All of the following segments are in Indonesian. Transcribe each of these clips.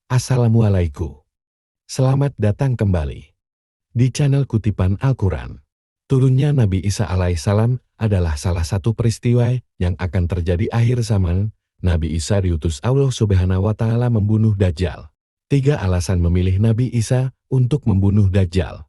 Assalamualaikum. Selamat datang kembali di channel Kutipan Al-Quran. Turunnya Nabi Isa alaihissalam adalah salah satu peristiwa yang akan terjadi akhir zaman. Nabi Isa diutus Allah Subhanahu wa Ta'ala membunuh Dajjal. 3 alasan memilih Nabi Isa untuk membunuh Dajjal.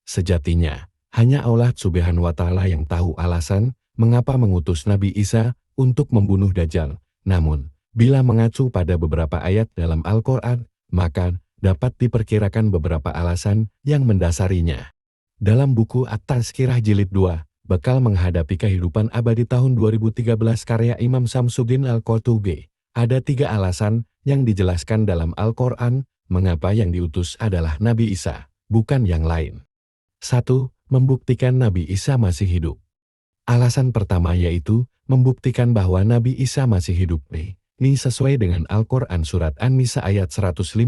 Sejatinya, hanya Allah Subhanahu wa Ta'ala yang tahu alasan mengapa mengutus Nabi Isa untuk membunuh Dajjal. Namun, bila mengacu pada beberapa ayat dalam Al-Quran, maka dapat diperkirakan beberapa alasan yang mendasarinya. Dalam buku At-Tazkirah Jilid 2, Bekal Menghadapi Kehidupan Abadi tahun 2013 karya Imam Samsuddin Al-Qurtubi, ada 3 alasan yang dijelaskan dalam Al-Quran mengapa yang diutus adalah Nabi Isa, bukan yang lain. 1. Membuktikan Nabi Isa masih hidup. Alasan pertama yaitu membuktikan bahwa Nabi Isa masih hidup. Ini sesuai dengan Al-Quran Surat An-Nisa ayat 159.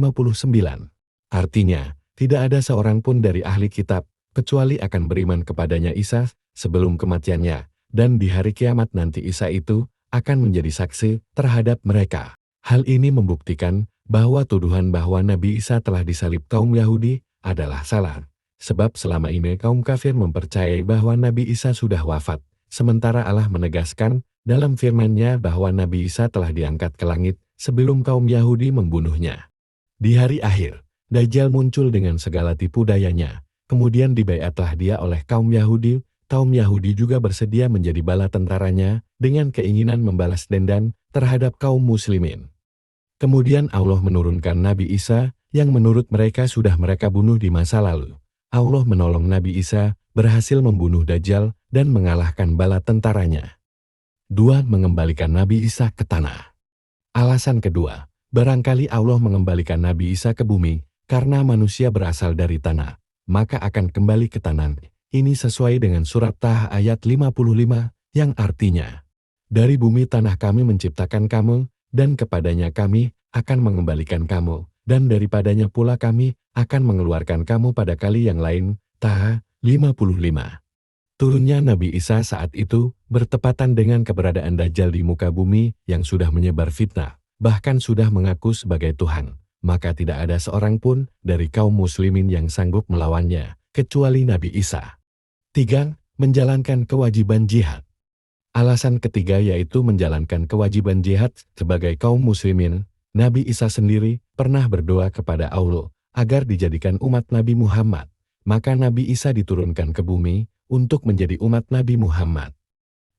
Artinya, tidak ada seorang pun dari ahli kitab, kecuali akan beriman kepadanya Isa sebelum kematiannya, dan di hari kiamat nanti Isa itu akan menjadi saksi terhadap mereka. Hal ini membuktikan bahwa tuduhan bahwa Nabi Isa telah disalib kaum Yahudi adalah salah. Sebab selama ini kaum kafir mempercayai bahwa Nabi Isa sudah wafat, sementara Allah menegaskan dalam firman-Nya bahwa Nabi Isa telah diangkat ke langit sebelum kaum Yahudi membunuhnya. Di hari akhir, Dajjal muncul dengan segala tipu dayanya, kemudian dibaiatlah dia oleh kaum Yahudi. Kaum Yahudi juga bersedia menjadi bala tentaranya dengan keinginan membalas dendam terhadap kaum muslimin. Kemudian Allah menurunkan Nabi Isa yang menurut mereka sudah mereka bunuh di masa lalu. Allah menolong Nabi Isa berhasil membunuh Dajjal dan mengalahkan bala tentaranya. 2. Mengembalikan Nabi Isa ke tanah. Alasan kedua, barangkali Allah mengembalikan Nabi Isa ke bumi karena manusia berasal dari tanah, maka akan kembali ke tanah. Ini sesuai dengan surat Taha ayat 55 yang artinya, dari bumi tanah kami menciptakan kamu, dan kepadanya kami akan mengembalikan kamu, dan daripadanya pula kami akan mengeluarkan kamu pada kali yang lain. Taha 55. Turunnya Nabi Isa saat itu bertepatan dengan keberadaan Dajjal di muka bumi yang sudah menyebar fitnah, bahkan sudah mengaku sebagai Tuhan. Maka tidak ada seorang pun dari kaum muslimin yang sanggup melawannya, kecuali Nabi Isa. 3. Menjalankan kewajiban jihad. Alasan ketiga yaitu menjalankan kewajiban jihad sebagai kaum muslimin. Nabi Isa sendiri pernah berdoa kepada Allah agar dijadikan umat Nabi Muhammad. Maka Nabi Isa diturunkan ke bumi untuk menjadi umat Nabi Muhammad.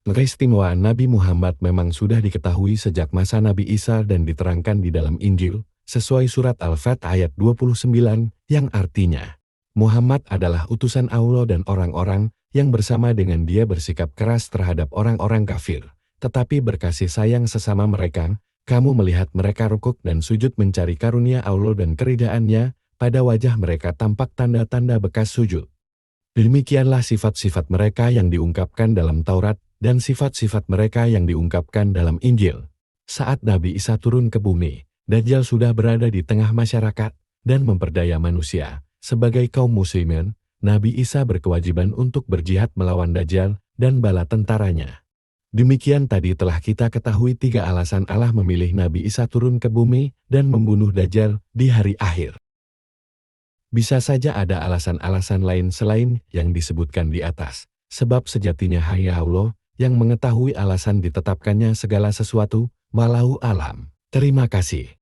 Keistimewaan Nabi Muhammad memang sudah diketahui sejak masa Nabi Isa dan diterangkan di dalam Injil, sesuai surat Al-Fat ayat 29, yang artinya, Muhammad adalah utusan Allah dan orang-orang yang bersama dengan dia bersikap keras terhadap orang-orang kafir, tetapi berkasih sayang sesama mereka. Kamu melihat mereka rukuk dan sujud mencari karunia Allah dan keridaan-Nya, pada wajah mereka tampak tanda-tanda bekas sujud. Demikianlah sifat-sifat mereka yang diungkapkan dalam Taurat dan sifat-sifat mereka yang diungkapkan dalam Injil. Saat Nabi Isa turun ke bumi, Dajjal sudah berada di tengah masyarakat dan memperdaya manusia. Sebagai kaum muslimin, Nabi Isa berkewajiban untuk berjihad melawan Dajjal dan bala tentaranya. Demikian tadi telah kita ketahui 3 alasan Allah memilih Nabi Isa turun ke bumi dan membunuh Dajjal di hari akhir. Bisa saja ada alasan-alasan lain selain yang disebutkan di atas, sebab sejatinya hanya Allah yang mengetahui alasan ditetapkannya segala sesuatu. Wallahu alam. Terima kasih.